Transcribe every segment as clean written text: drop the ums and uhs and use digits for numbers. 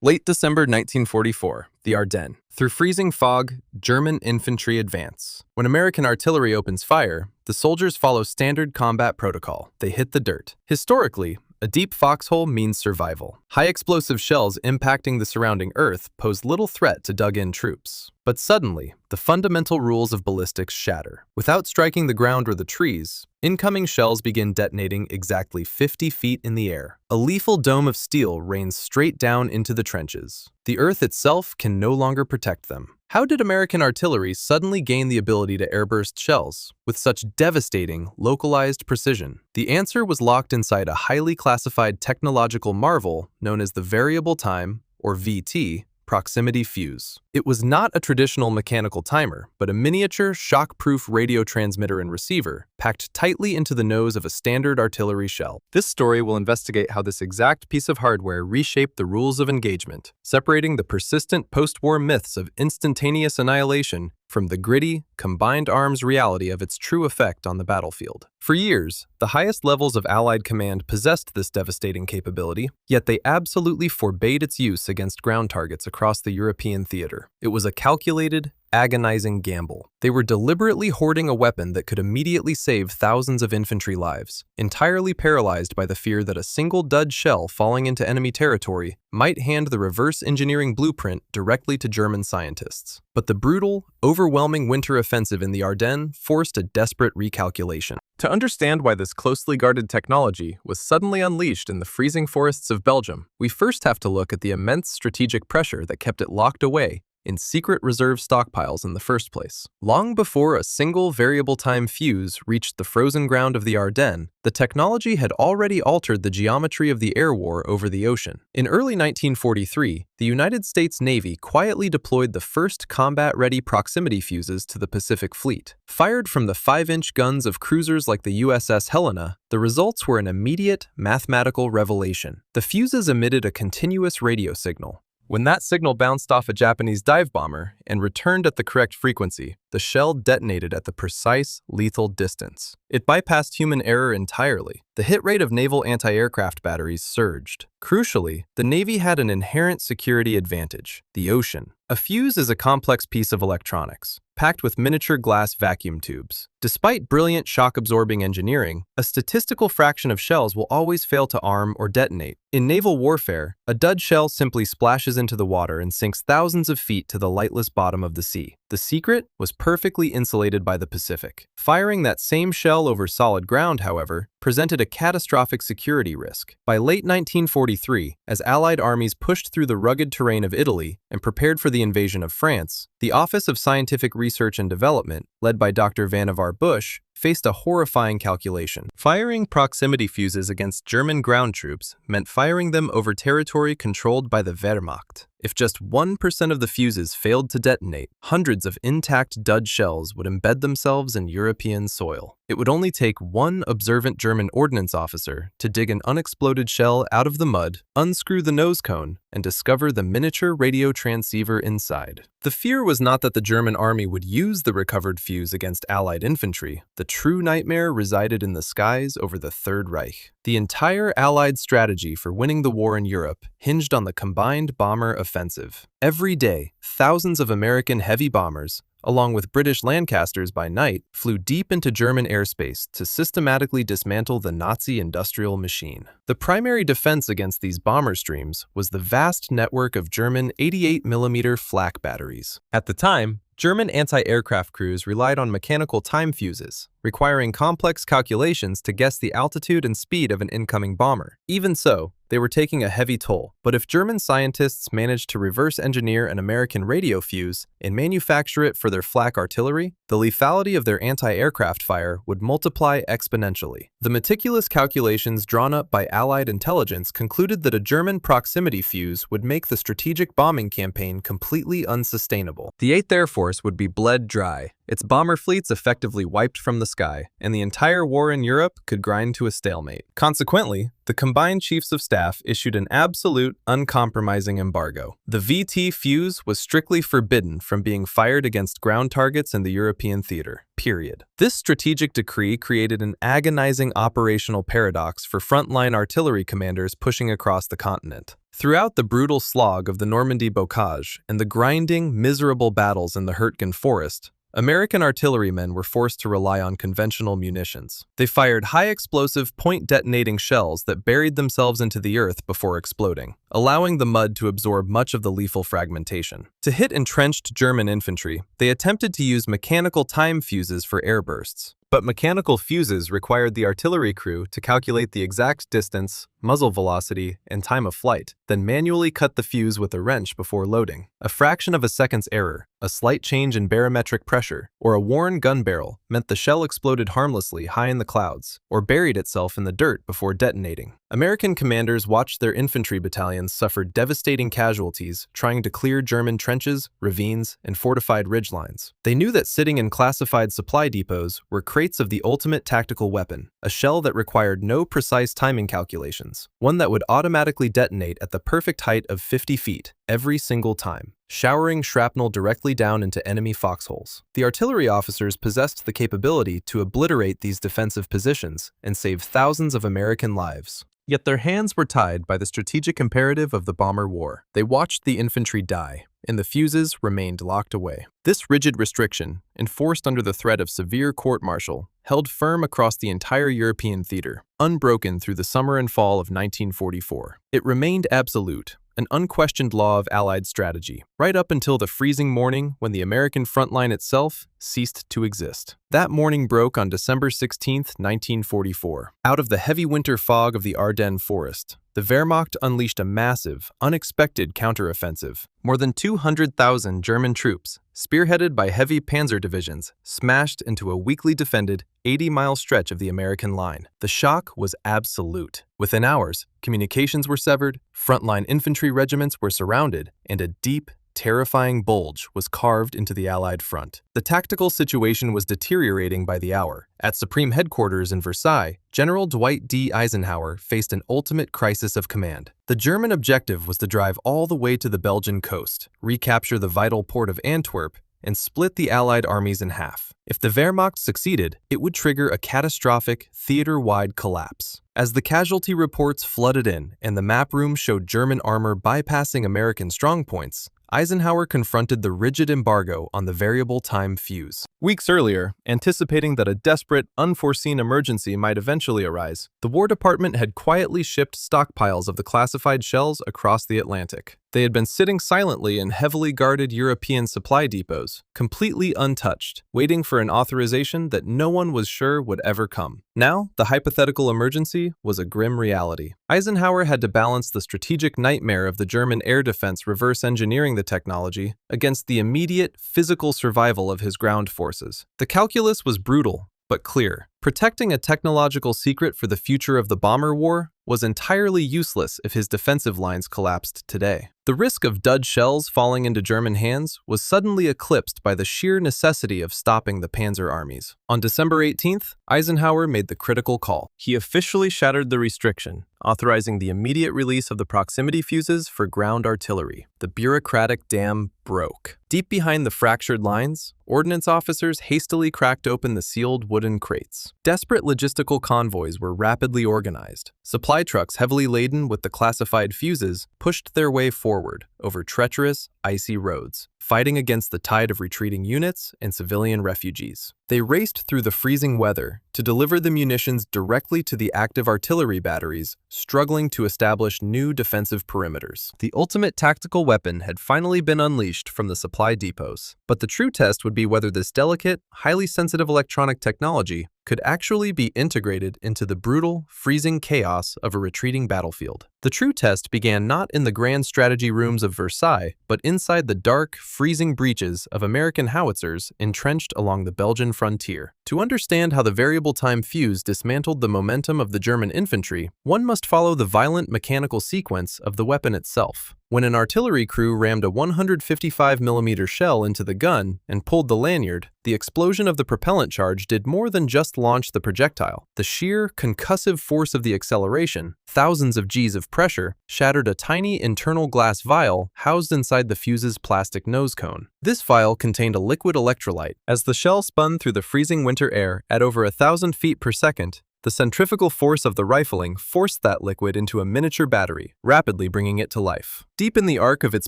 Late December 1944, the Ardennes. Through freezing fog, German infantry advance. When American artillery opens fire, the soldiers follow standard combat protocol. They hit the dirt. Historically, a deep foxhole means survival. High explosive shells impacting the surrounding earth pose little threat to dug-in troops. But suddenly, the fundamental rules of ballistics shatter. Without striking the ground or the trees, incoming shells begin detonating exactly 50 feet in the air. A lethal dome of steel rains straight down into the trenches. The earth itself can no longer protect them. How did American artillery suddenly gain the ability to airburst shells with such devastating, localized precision? The answer was locked inside a highly classified technological marvel known as the variable time, or VT, proximity fuse. It was not a traditional mechanical timer, but a miniature, shock-proof radio transmitter and receiver packed tightly into the nose of a standard artillery shell. This story will investigate how this exact piece of hardware reshaped the rules of engagement, separating the persistent post-war myths of instantaneous annihilation from the gritty, combined arms reality of its true effect on the battlefield. For years, the highest levels of Allied command possessed this devastating capability, yet they absolutely forbade its use against ground targets across the European theater. It was a calculated, agonizing gamble. They were deliberately hoarding a weapon that could immediately save thousands of infantry lives, entirely paralyzed by the fear that a single dud shell falling into enemy territory might hand the reverse engineering blueprint directly to German scientists. But the brutal, overwhelming winter offensive in the Ardennes forced a desperate recalculation. To understand why this closely guarded technology was suddenly unleashed in the freezing forests of Belgium, we first have to look at the immense strategic pressure that kept it locked away in secret reserve stockpiles in the first place. Long before a single variable time fuse reached the frozen ground of the Ardennes, the technology had already altered the geometry of the air war over the ocean. In early 1943, the United States Navy quietly deployed the first combat-ready proximity fuses to the Pacific Fleet. Fired from the 5-inch guns of cruisers like the USS Helena, the results were an immediate mathematical revelation. The fuses emitted a continuous radio signal. When that signal bounced off a Japanese dive bomber and returned at the correct frequency, the shell detonated at the precise, lethal distance. It bypassed human error entirely. The hit rate of naval anti-aircraft batteries surged. Crucially, the Navy had an inherent security advantage: the ocean. A fuse is a complex piece of electronics, packed with miniature glass vacuum tubes. Despite brilliant shock-absorbing engineering, a statistical fraction of shells will always fail to arm or detonate. In naval warfare, a dud shell simply splashes into the water and sinks thousands of feet to the lightless bottom of the sea. The secret was perfectly insulated by the Pacific. Firing that same shell over solid ground, however, presented a catastrophic security risk. By late 1943, as Allied armies pushed through the rugged terrain of Italy and prepared for the invasion of France, the Office of Scientific Research and Development, led by Dr. Vannevar Bush, faced a horrifying calculation. Firing proximity fuses against German ground troops meant firing them over territory controlled by the Wehrmacht. If just 1% of the fuses failed to detonate, hundreds of intact dud shells would embed themselves in European soil. It would only take one observant German ordnance officer to dig an unexploded shell out of the mud, unscrew the nose cone, and discover the miniature radio transceiver inside. The fear was not that the German army would use the recovered fuse against Allied infantry. The true nightmare resided in the skies over the Third Reich. The entire Allied strategy for winning the war in Europe hinged on the combined bomber offensive. Every day, thousands of American heavy bombers, along with British Lancasters by night, flew deep into German airspace to systematically dismantle the Nazi industrial machine. The primary defense against these bomber streams was the vast network of German 88mm flak batteries. At the time, German anti-aircraft crews relied on mechanical time fuses, requiring complex calculations to guess the altitude and speed of an incoming bomber. Even so, they were taking a heavy toll. But if German scientists managed to reverse engineer an American radio fuse and manufacture it for their flak artillery, the lethality of their anti-aircraft fire would multiply exponentially. The meticulous calculations drawn up by Allied intelligence concluded that a German proximity fuse would make the strategic bombing campaign completely unsustainable. The 8th Air Force would be bled dry, Its bomber fleets effectively wiped from the sky, and the entire war in Europe could grind to a stalemate. Consequently, the combined chiefs of staff issued an absolute, uncompromising embargo. The VT Fuze was strictly forbidden from being fired against ground targets in the European theater. Period. This strategic decree created an agonizing operational paradox for frontline artillery commanders pushing across the continent. Throughout the brutal slog of the Normandy bocage and the grinding, miserable battles in the Hurtgen forest, American artillerymen were forced to rely on conventional munitions. They fired high-explosive, point-detonating shells that buried themselves into the earth before exploding, allowing the mud to absorb much of the lethal fragmentation. To hit entrenched German infantry, they attempted to use mechanical time fuses for air bursts. But mechanical fuses required the artillery crew to calculate the exact distance, muzzle velocity, and time of flight, then manually cut the fuse with a wrench before loading. A fraction of a second's error, a slight change in barometric pressure, or a worn gun barrel meant the shell exploded harmlessly high in the clouds, or buried itself in the dirt before detonating. American commanders watched their infantry battalions suffer devastating casualties trying to clear German trenches, ravines, and fortified ridgelines. They knew that sitting in classified supply depots were crates of the ultimate tactical weapon, a shell that required no precise timing calculations, one that would automatically detonate at the perfect height of 50 feet every single time, showering shrapnel directly down into enemy foxholes. The artillery officers possessed the capability to obliterate these defensive positions and save thousands of American lives. Yet their hands were tied by the strategic imperative of the bomber war. They watched the infantry die, and the fuses remained locked away. This rigid restriction, enforced under the threat of severe court-martial, held firm across the entire European theater, unbroken through the summer and fall of 1944. It remained absolute, an unquestioned law of Allied strategy, right up until the freezing morning when the American front line itself ceased to exist. That morning broke on December 16, 1944. Out of the heavy winter fog of the Ardennes forest, the Wehrmacht unleashed a massive, unexpected counteroffensive. More than 200,000 German troops, spearheaded by heavy panzer divisions, smashed into a weakly defended 80-mile stretch of the American line. The shock was absolute. Within hours, communications were severed, frontline infantry regiments were surrounded, and a deep, terrifying bulge was carved into the Allied front. The tactical situation was deteriorating by the hour. At Supreme Headquarters in Versailles, General Dwight D. Eisenhower faced an ultimate crisis of command. The German objective was to drive all the way to the Belgian coast, recapture the vital port of Antwerp, and split the Allied armies in half. If the Wehrmacht succeeded, it would trigger a catastrophic, theater-wide collapse. As the casualty reports flooded in and the map room showed German armor bypassing American strongpoints, Eisenhower confronted the rigid embargo on the variable time fuse. Weeks earlier, anticipating that a desperate, unforeseen emergency might eventually arise, the War Department had quietly shipped stockpiles of the classified shells across the Atlantic. They had been sitting silently in heavily guarded European supply depots, completely untouched, waiting for an authorization that no one was sure would ever come. Now, the hypothetical emergency was a grim reality. Eisenhower had to balance the strategic nightmare of the German air defense reverse engineering the technology against the immediate physical survival of his ground forces. The calculus was brutal, but clear. Protecting a technological secret for the future of the bomber war was entirely useless if his defensive lines collapsed today. The risk of dud shells falling into German hands was suddenly eclipsed by the sheer necessity of stopping the panzer armies. On December 18th, Eisenhower made the critical call. He officially shattered the restriction, authorizing the immediate release of the proximity fuses for ground artillery. The bureaucratic dam broke. Deep behind the fractured lines, ordnance officers hastily cracked open the sealed wooden crates. Desperate logistical convoys were rapidly organized. Supply trucks heavily laden with the classified fuses pushed their way forward over treacherous, icy roads, fighting against the tide of retreating units and civilian refugees. They raced through the freezing weather to deliver the munitions directly to the active artillery batteries, struggling to establish new defensive perimeters. The ultimate tactical weapon had finally been unleashed from the supply depots, but the true test would be whether this delicate, highly sensitive electronic technology could actually be integrated into the brutal, freezing chaos of a retreating battlefield. The true test began not in the grand strategy rooms of Versailles, but inside the dark, freezing breaches of American howitzers entrenched along the Belgian frontier. To understand how the variable time fuse dismantled the momentum of the German infantry, one must follow the violent mechanical sequence of the weapon itself. When an artillery crew rammed a 155mm shell into the gun and pulled the lanyard, the explosion of the propellant charge did more than just launch the projectile. The sheer, concussive force of the acceleration, thousands of Gs of pressure, shattered a tiny internal glass vial housed inside the Fuze's plastic nose cone. This vial contained a liquid electrolyte. As the shell spun through the freezing winter air at over 1,000 feet per second, the centrifugal force of the rifling forced that liquid into a miniature battery, rapidly bringing it to life. Deep in the arc of its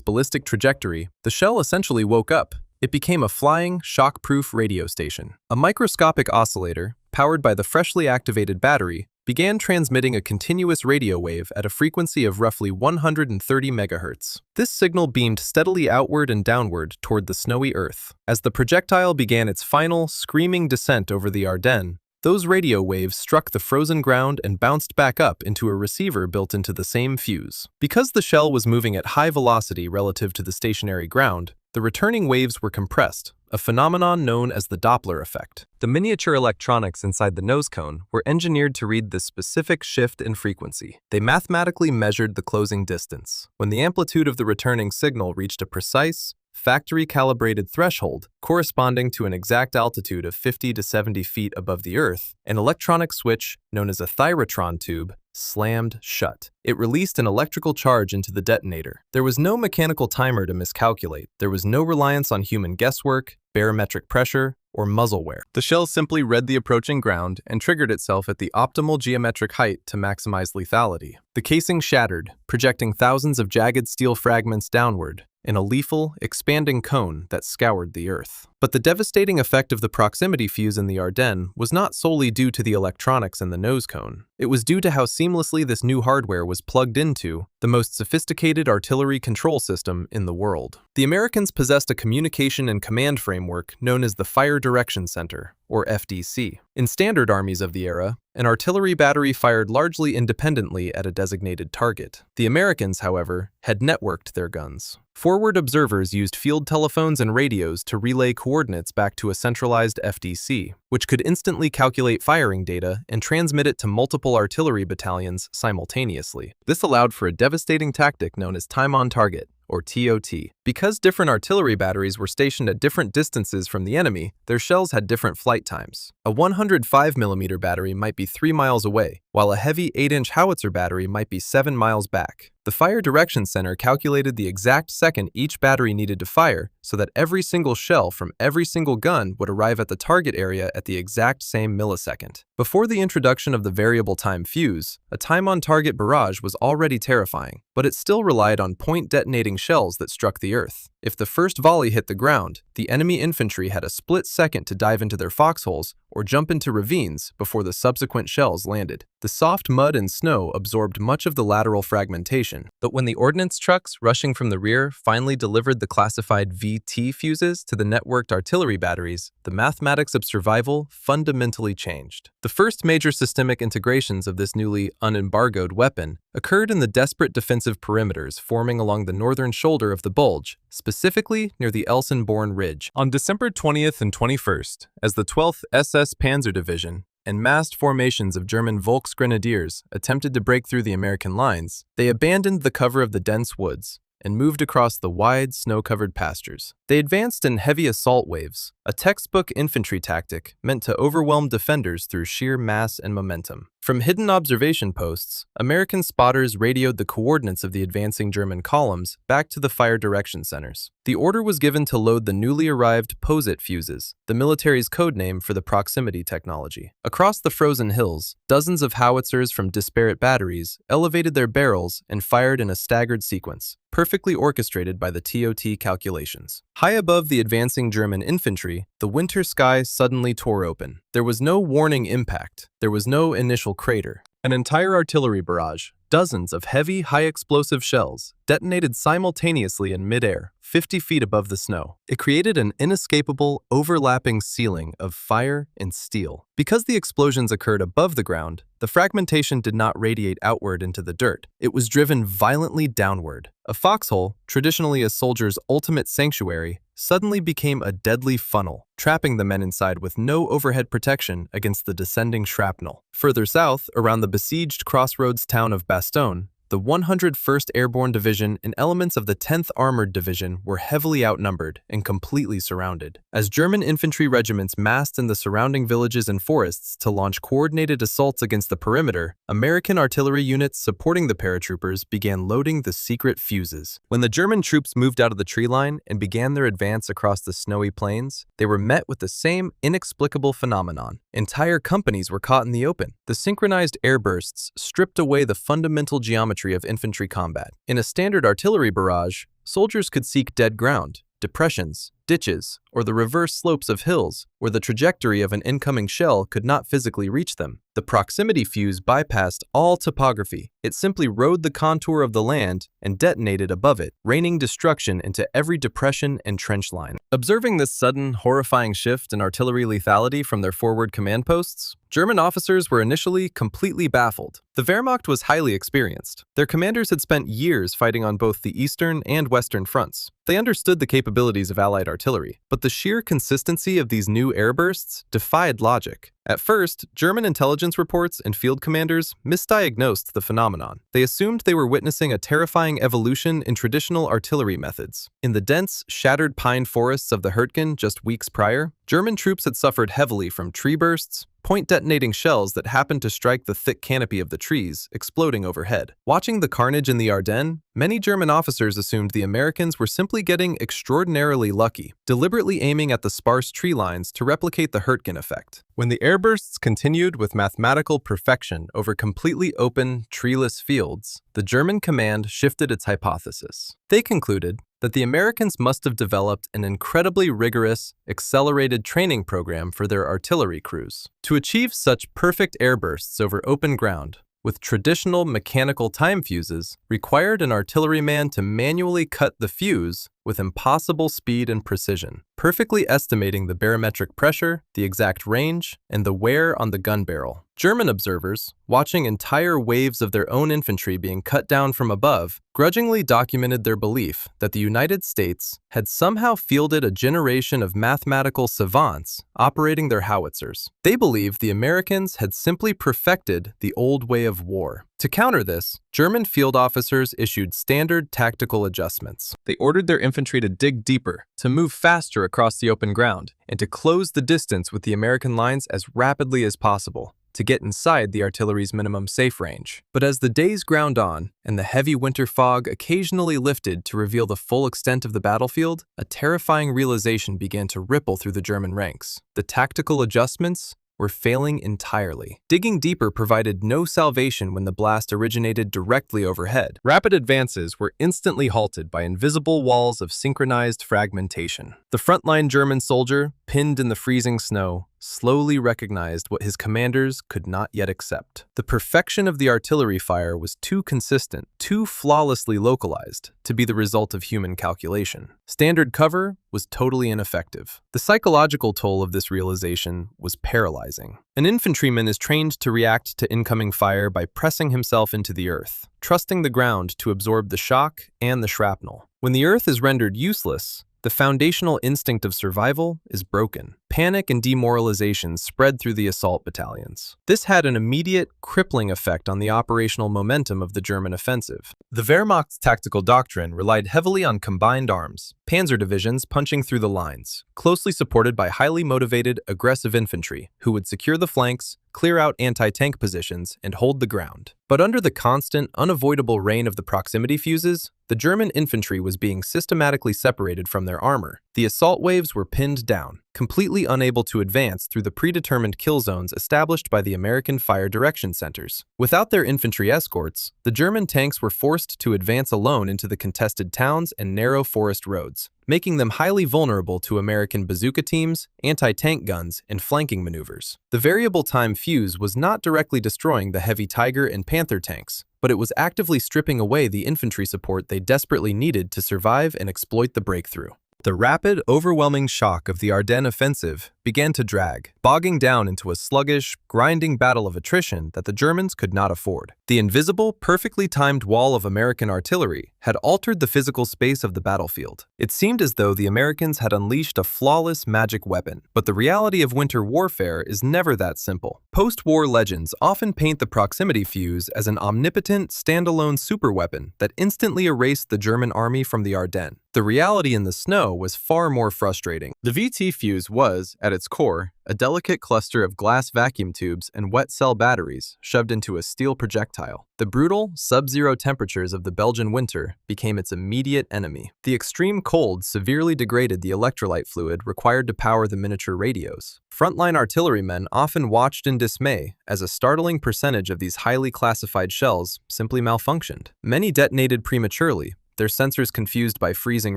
ballistic trajectory, the shell essentially woke up. It became a flying, shock-proof radio station. A microscopic oscillator, powered by the freshly activated battery, began transmitting a continuous radio wave at a frequency of roughly 130 MHz. This signal beamed steadily outward and downward toward the snowy earth. As the projectile began its final, screaming descent over the Ardennes, those radio waves struck the frozen ground and bounced back up into a receiver built into the same fuse. Because the shell was moving at high velocity relative to the stationary ground, the returning waves were compressed, a phenomenon known as the Doppler effect. The miniature electronics inside the nose cone were engineered to read this specific shift in frequency. They mathematically measured the closing distance. When the amplitude of the returning signal reached a precise, factory-calibrated threshold corresponding to an exact altitude of 50 to 70 feet above the Earth, an electronic switch, known as a thyrotron tube, slammed shut. It released an electrical charge into the detonator. There was no mechanical timer to miscalculate. There was no reliance on human guesswork, barometric pressure, or muzzle wear. The shell simply read the approaching ground and triggered itself at the optimal geometric height to maximize lethality. The casing shattered, projecting thousands of jagged steel fragments downward, in a lethal, expanding cone that scoured the earth. But the devastating effect of the proximity fuse in the Ardennes was not solely due to the electronics in the nose cone. It was due to how seamlessly this new hardware was plugged into the most sophisticated artillery control system in the world. The Americans possessed a communication and command framework known as the Fire Direction Center, or FDC. In standard armies of the era, an artillery battery fired largely independently at a designated target. The Americans, however, had networked their guns. Forward observers used field telephones and radios to relay coordinates back to a centralized FDC, which could instantly calculate firing data and transmit it to multiple artillery battalions simultaneously. This allowed for a devastating tactic known as time on target, or TOT. Because different artillery batteries were stationed at different distances from the enemy, their shells had different flight times. A 105mm battery might be 3 miles away, while a heavy 8-inch howitzer battery might be 7 miles back. The Fire Direction Center calculated the exact second each battery needed to fire so that every single shell from every single gun would arrive at the target area at the exact same millisecond. Before the introduction of the variable time fuse, a time-on-target barrage was already terrifying, but it still relied on point-detonating shells that struck the earth. If the first volley hit the ground, the enemy infantry had a split second to dive into their foxholes or jump into ravines before the subsequent shells landed. The soft mud and snow absorbed much of the lateral fragmentation, but when the ordnance trucks rushing from the rear finally delivered the classified VT fuses to the networked artillery batteries, the mathematics of survival fundamentally changed. The first major systemic integrations of this newly unembargoed weapon occurred in the desperate defensive perimeters forming along the northern shoulder of the Bulge, specifically near the Elsenborn Ridge. On December 20th and 21st, as the 12th SS Panzer Division and massed formations of German Volksgrenadiers attempted to break through the American lines, they abandoned the cover of the dense woods and moved across the wide, snow-covered pastures. They advanced in heavy assault waves, a textbook infantry tactic meant to overwhelm defenders through sheer mass and momentum. From hidden observation posts, American spotters radioed the coordinates of the advancing German columns back to the fire direction centers. The order was given to load the newly arrived POSIT fuses, the military's code name for the proximity technology. Across the frozen hills, dozens of howitzers from disparate batteries elevated their barrels and fired in a staggered sequence, perfectly orchestrated by the TOT calculations. High above the advancing German infantry, the winter sky suddenly tore open. There was no warning impact. There was no initial crater. An entire artillery barrage, dozens of heavy, high-explosive shells, detonated simultaneously in midair, 50 feet above the snow. It created an inescapable, overlapping ceiling of fire and steel. Because the explosions occurred above the ground, the fragmentation did not radiate outward into the dirt. It was driven violently downward. A foxhole, traditionally a soldier's ultimate sanctuary, suddenly became a deadly funnel, trapping the men inside with no overhead protection against the descending shrapnel. Further south, around the besieged crossroads town of Bastogne, the 101st Airborne Division and elements of the 10th Armored Division were heavily outnumbered and completely surrounded. As German infantry regiments massed in the surrounding villages and forests to launch coordinated assaults against the perimeter, American artillery units supporting the paratroopers began loading the secret fuses. When the German troops moved out of the tree line and began their advance across the snowy plains, they were met with the same inexplicable phenomenon. Entire companies were caught in the open. The synchronized airbursts stripped away the fundamental geometry of infantry combat. In a standard artillery barrage, soldiers could seek dead ground, depressions, ditches, or the reverse slopes of hills where the trajectory of an incoming shell could not physically reach them. The proximity fuse bypassed all topography. It simply rode the contour of the land and detonated above it, raining destruction into every depression and trench line. Observing this sudden, horrifying shift in artillery lethality from their forward command posts, German officers were initially completely baffled. The Wehrmacht was highly experienced. Their commanders had spent years fighting on both the eastern and western fronts. They understood the capabilities of Allied artillery, but the sheer consistency of these new airbursts defied logic. At first, German intelligence reports and field commanders misdiagnosed the phenomenon. They assumed they were witnessing a terrifying evolution in traditional artillery methods. In the dense, shattered pine forests of the Hurtgen just weeks prior, German troops had suffered heavily from tree bursts, point-detonating shells that happened to strike the thick canopy of the trees, exploding overhead. Watching the carnage in the Ardennes, many German officers assumed the Americans were simply getting extraordinarily lucky, deliberately aiming at the sparse tree lines to replicate the Hurtgen effect. When the airbursts continued with mathematical perfection over completely open, treeless fields, the German command shifted its hypothesis. They concluded that the Americans must have developed an incredibly rigorous, accelerated training program for their artillery crews. To achieve such perfect airbursts over open ground, with traditional mechanical time fuses, required an artilleryman to manually cut the fuse with impossible speed and precision, perfectly estimating the barometric pressure, the exact range, and the wear on the gun barrel. German observers, watching entire waves of their own infantry being cut down from above, grudgingly documented their belief that the United States had somehow fielded a generation of mathematical savants operating their howitzers. They believed the Americans had simply perfected the old way of war. To counter this, German field officers issued standard tactical adjustments. They ordered their infantry to dig deeper, to move faster across the open ground, and to close the distance with the American lines as rapidly as possible, to get inside the artillery's minimum safe range. But as the days ground on, and the heavy winter fog occasionally lifted to reveal the full extent of the battlefield, a terrifying realization began to ripple through the German ranks. The tactical adjustments were failing entirely. Digging deeper provided no salvation when the blast originated directly overhead. Rapid advances were instantly halted by invisible walls of synchronized fragmentation. The frontline German soldier, pinned in the freezing snow, slowly recognized what his commanders could not yet accept. The perfection of the artillery fire was too consistent, too flawlessly localized, to be the result of human calculation. Standard cover was totally ineffective. The psychological toll of this realization was paralyzing. An infantryman is trained to react to incoming fire by pressing himself into the earth, trusting the ground to absorb the shock and the shrapnel. When the earth is rendered useless, the foundational instinct of survival is broken. Panic and demoralization spread through the assault battalions. This had an immediate, crippling effect on the operational momentum of the German offensive. The Wehrmacht's tactical doctrine relied heavily on combined arms, panzer divisions punching through the lines, closely supported by highly motivated, aggressive infantry, who would secure the flanks, clear out anti-tank positions, and hold the ground. But under the constant, unavoidable rain of the proximity fuses, the German infantry was being systematically separated from their armor. The assault waves were pinned down, completely unable to advance through the predetermined kill zones established by the American fire direction centers. Without their infantry escorts, the German tanks were forced to advance alone into the contested towns and narrow forest roads, making them highly vulnerable to American bazooka teams, anti-tank guns, and flanking maneuvers. The variable time fuse was not directly destroying the heavy Tiger and Panther tanks, but it was actively stripping away the infantry support they desperately needed to survive and exploit the breakthrough. The rapid, overwhelming shock of the Ardennes offensive began to drag, bogging down into a sluggish, grinding battle of attrition that the Germans could not afford. The invisible, perfectly timed wall of American artillery had altered the physical space of the battlefield. It seemed as though the Americans had unleashed a flawless magic weapon, but the reality of winter warfare is never that simple. Post-war legends often paint the proximity fuse as an omnipotent, standalone superweapon that instantly erased the German army from the Ardennes. The reality in the snow was far more frustrating. The VT fuse was, at its core, a delicate cluster of glass vacuum tubes and wet cell batteries shoved into a steel projectile. The brutal, sub-zero temperatures of the Belgian winter became its immediate enemy. The extreme cold severely degraded the electrolyte fluid required to power the miniature radios. Frontline artillerymen often watched in dismay as a startling percentage of these highly classified shells simply malfunctioned. Many detonated prematurely, their sensors confused by freezing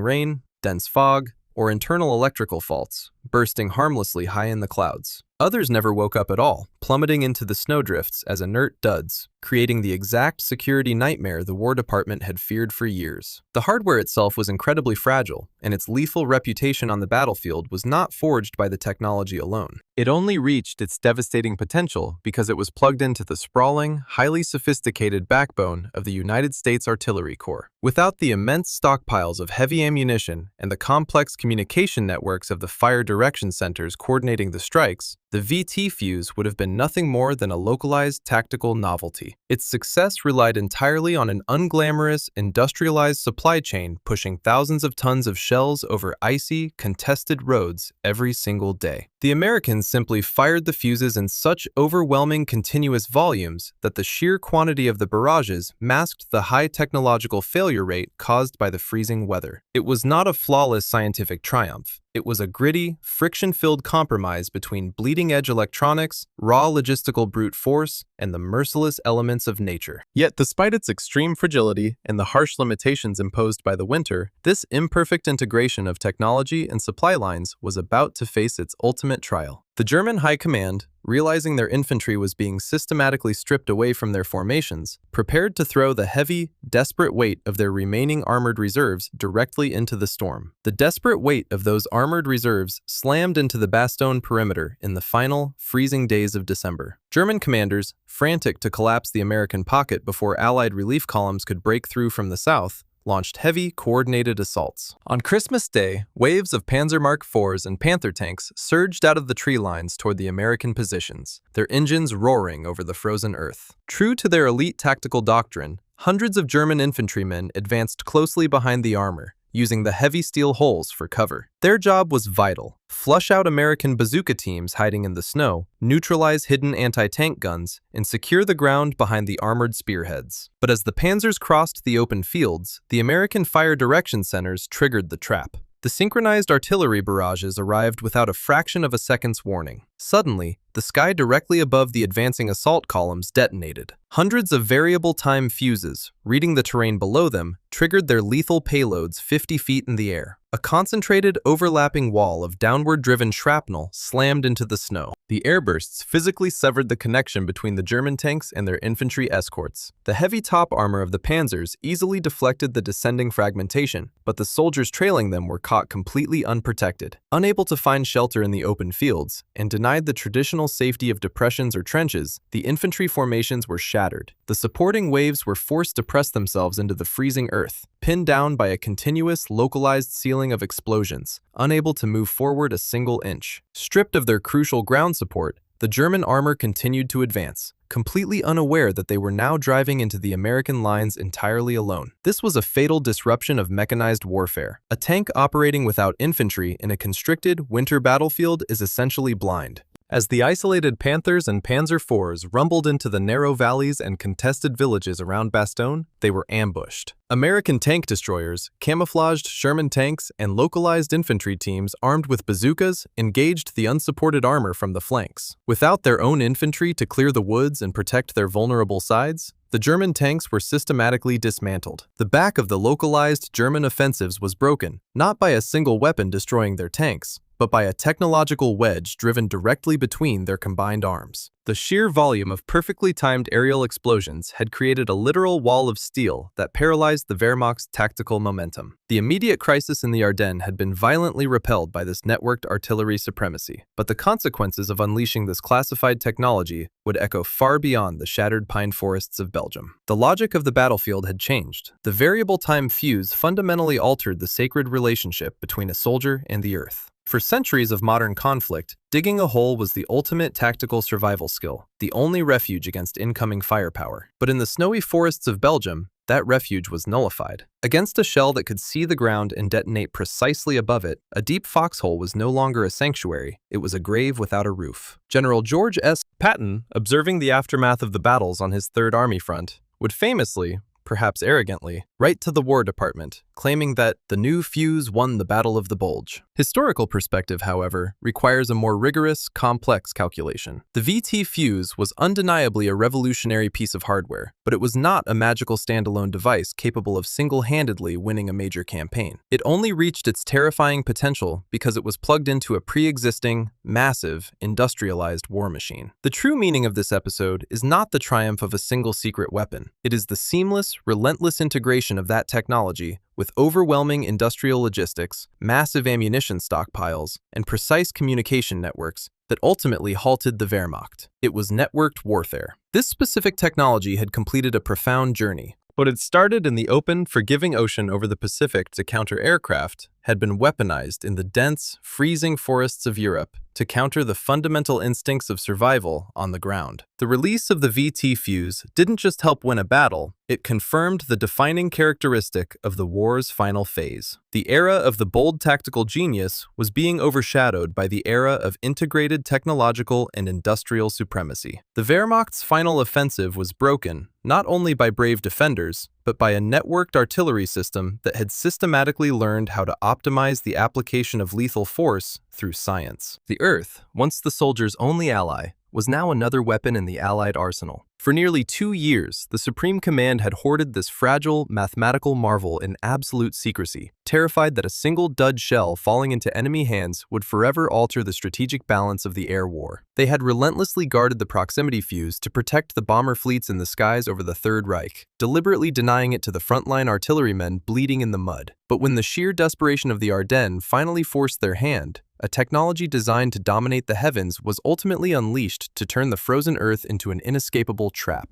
rain, dense fog, or internal electrical faults, bursting harmlessly high in the clouds. Others never woke up at all, plummeting into the snowdrifts as inert duds, creating the exact security nightmare the War Department had feared for years. The hardware itself was incredibly fragile, and its lethal reputation on the battlefield was not forged by the technology alone. It only reached its devastating potential because it was plugged into the sprawling, highly sophisticated backbone of the United States Artillery Corps. Without the immense stockpiles of heavy ammunition and the complex communication networks of the fire direction centers coordinating the strikes, the VT fuse would have been nothing more than a localized tactical novelty. Its success relied entirely on an unglamorous, industrialized supply chain pushing thousands of tons of shells over icy, contested roads every single day. The Americans simply fired the fuses in such overwhelming continuous volumes that the sheer quantity of the barrages masked the high technological failure rate caused by the freezing weather. It was not a flawless scientific triumph. It was a gritty, friction-filled compromise between bleeding-edge electronics, raw logistical brute force, and the merciless elements of nature. Yet, despite its extreme fragility and the harsh limitations imposed by the winter, this imperfect integration of technology and supply lines was about to face its ultimate trial. The German High Command, realizing their infantry was being systematically stripped away from their formations, prepared to throw the heavy, desperate weight of their remaining armored reserves directly into the storm. The desperate weight of those armored reserves slammed into the Bastogne perimeter in the final, freezing days of December. German commanders, frantic to collapse the American pocket before Allied relief columns could break through from the south, launched heavy, coordinated assaults. On Christmas Day, waves of Panzer Mark IVs and Panther tanks surged out of the tree lines toward the American positions, their engines roaring over the frozen earth. True to their elite tactical doctrine, hundreds of German infantrymen advanced closely behind the armor, using the heavy steel holes for cover. Their job was vital: flush out American bazooka teams hiding in the snow, neutralize hidden anti-tank guns, and secure the ground behind the armored spearheads. But as the panzers crossed the open fields, the American fire direction centers triggered the trap. The synchronized artillery barrages arrived without a fraction of a second's warning. Suddenly, the sky directly above the advancing assault columns detonated. Hundreds of variable time fuses, reading the terrain below them, triggered their lethal payloads 50 feet in the air. A concentrated, overlapping wall of downward-driven shrapnel slammed into the snow. The airbursts physically severed the connection between the German tanks and their infantry escorts. The heavy top armor of the panzers easily deflected the descending fragmentation, but the soldiers trailing them were caught completely unprotected. Unable to find shelter in the open fields, and denied the traditional safety of depressions or trenches, the infantry formations were shattered. The supporting waves were forced to press themselves into the freezing earth, pinned down by a continuous, localized ceiling of explosions, unable to move forward a single inch. Stripped of their crucial ground support, the German armor continued to advance, completely unaware that they were now driving into the American lines entirely alone. This was a fatal disruption of mechanized warfare. A tank operating without infantry in a constricted, winter battlefield is essentially blind. As the isolated Panthers and Panzer IVs rumbled into the narrow valleys and contested villages around Bastogne, they were ambushed. American tank destroyers, camouflaged Sherman tanks, and localized infantry teams armed with bazookas engaged the unsupported armor from the flanks. Without their own infantry to clear the woods and protect their vulnerable sides, the German tanks were systematically dismantled. The back of the localized German offensives was broken, not by a single weapon destroying their tanks, but by a technological wedge driven directly between their combined arms. The sheer volume of perfectly timed aerial explosions had created a literal wall of steel that paralyzed the Wehrmacht's tactical momentum. The immediate crisis in the Ardennes had been violently repelled by this networked artillery supremacy, but the consequences of unleashing this classified technology would echo far beyond the shattered pine forests of Belgium. The logic of the battlefield had changed. The variable time fuse fundamentally altered the sacred relationship between a soldier and the earth. For centuries of modern conflict, digging a hole was the ultimate tactical survival skill, the only refuge against incoming firepower. But in the snowy forests of Belgium, that refuge was nullified. Against a shell that could see the ground and detonate precisely above it, a deep foxhole was no longer a sanctuary, it was a grave without a roof. General George S. Patton, observing the aftermath of the battles on his Third Army front, would famously, perhaps arrogantly, write to the War Department, claiming that the new Fuze won the Battle of the Bulge. Historical perspective, however, requires a more rigorous, complex calculation. The VT Fuze was undeniably a revolutionary piece of hardware, but it was not a magical standalone device capable of single-handedly winning a major campaign. It only reached its terrifying potential because it was plugged into a pre-existing, massive, industrialized war machine. The true meaning of this episode is not the triumph of a single secret weapon. It is the seamless, relentless integration of that technology with overwhelming industrial logistics, massive ammunition stockpiles, and precise communication networks that ultimately halted the Wehrmacht. It was networked warfare. This specific technology had completed a profound journey. What had started in the open, forgiving ocean over the Pacific to counter aircraft had been weaponized in the dense, freezing forests of Europe to counter the fundamental instincts of survival on the ground. The release of the VT Fuze didn't just help win a battle, it confirmed the defining characteristic of the war's final phase. The era of the bold tactical genius was being overshadowed by the era of integrated technological and industrial supremacy. The Wehrmacht's final offensive was broken, not only by brave defenders, but by a networked artillery system that had systematically learned how to optimize the application of lethal force through science. The Earth, once the soldiers' only ally, was now another weapon in the Allied arsenal. For nearly 2 years, the Supreme Command had hoarded this fragile, mathematical marvel in absolute secrecy, terrified that a single dud shell falling into enemy hands would forever alter the strategic balance of the air war. They had relentlessly guarded the proximity fuse to protect the bomber fleets in the skies over the Third Reich, deliberately denying it to the frontline artillerymen bleeding in the mud. But when the sheer desperation of the Ardennes finally forced their hand, a technology designed to dominate the heavens was ultimately unleashed to turn the frozen earth into an inescapable trap.